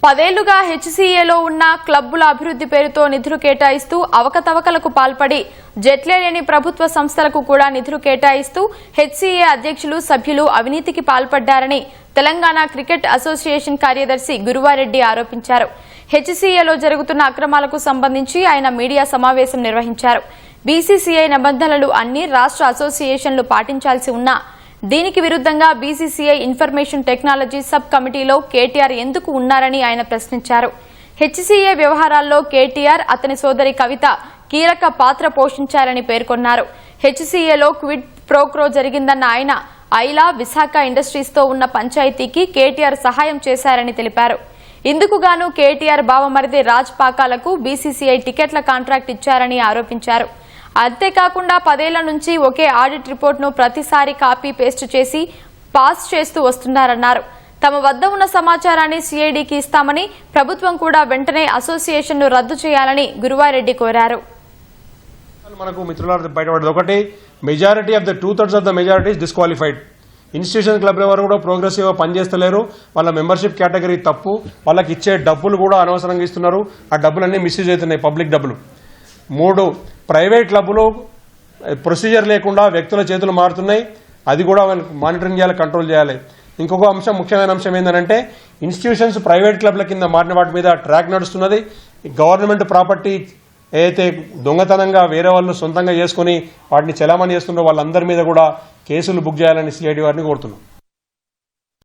10 ఏళ్లుగా హెచ్సీఏలో ఉన్న క్లబ్బుల అభివృద్ధి పేరుతో నిధులు కేటాయిస్తూ అవకతవకలకు పాల్పడి జెట్లేని ప్రభుత్వ సంస్థలకు కూడా నిధులు కేటాయిస్తూ హెచ్సీఏ అధ్యక్షులు సభ్యులు అవినీతికి పాల్పడ్డారని తెలంగాణ క్రికెట్ అసోసియేషన్ కార్యదర్శి గురువారెడ్డి ఆరోపించారు. హెచ్సీఏలో జరుగుతున్న అక్రమాలకు సంబంధించి ఆయన మీడియా సమావేశం నిర్వహించారు. బీసీసీఐ నిబంధనలు అన్ని రాష్ట్ర అసోసియేషన్లు పాటించాల్సి ఉన్నా దీనికి విరుద్ధంగా బీసీసీఐ ఇన్ఫర్మేషన్ టెక్నాలజీ సబ్ కమిటీలో కేటీఆర్ ఎందుకు ఉన్నారని ఆయన ప్రశ్నించారు. హెచ్సీఏ వ్యవహారాల్లో కేటీఆర్ అతని సోదరి కవిత కీలక పాత్ర పోషించారని పేర్కొన్నారు. హెచ్సీఏలో క్విడ్ ప్రోక్రో జరిగిందన్న ఆయన ఐలా విశాఖ ఇండస్ట్రీస్తో ఉన్న పంచాయతీకి కేటీఆర్ సహాయం చేశారని తెలిపారు. ఇందుకుగాను కేటీఆర్ బావమరిది రాజ్ పాకాలకు బీసీసీఐ టికెట్ల కాంట్రాక్ట్ ఇచ్చారని ఆరోపించారు. అంతేకాకుండా 10 ఏళ్ల నుంచి ఒకే ఆడిట్ రిపోర్టును ప్రతిసారి కాపీ పేస్ట్ చేసి పాస్ చేస్తూ వస్తున్నారన్నారు. తమ వద్ద ఉన్న సమాచారాన్ని సీఐడీకి ఇస్తామని, ప్రభుత్వం కూడా వెంటనే అసోసియేషన్ను రద్దు చేయాలని గురువారెడ్డి కోరారు. మనకు మిత్రులారా బయటపడేది ఒకటి, majority of the 2/3 of the majority is disqualified. Institution club ఎవరు కూడా ప్రోగ్రెసివ్ పనిచేస్తలేరు. వాళ్ళ మెంబర్షిప్ కేటగిరీ తప్పు. వాళ్ళకి ఇచ్చే డబ్బులు కూడా అనవసరంగా ఇస్తున్నారు. ఆ డబ్బులన్నీ మిస్యూజ్ అవుతున్నాయి, పబ్లిక్ డబ్బులు. 3, ప్రైవేట్ క్లబ్బులు ప్రొసీజర్ లేకుండా వ్యక్తుల చేతులు మారుతున్నాయి. అది కూడా మానిటరింగ్ చేయాలి, కంట్రోల్ చేయాలి. ఇంకొక అంశం, ముఖ్యమైన అంశం ఏంటంటే ఇన్స్టిట్యూషన్స్ ప్రైవేట్ క్లబ్ల కింద మారిన వాటి మీద ట్రాక్ నడుస్తున్నది. గవర్నమెంట్ ప్రాపర్టీ ఏదైతే దొంగతనంగా వేరే వాళ్ళు సొంతంగా చేసుకుని వాటిని చలామణి చేస్తున్నారో వాళ్ళందరి మీద కూడా కేసులు బుక్ చేయాలని సిఐడి వారిని కోరుతున్నాం.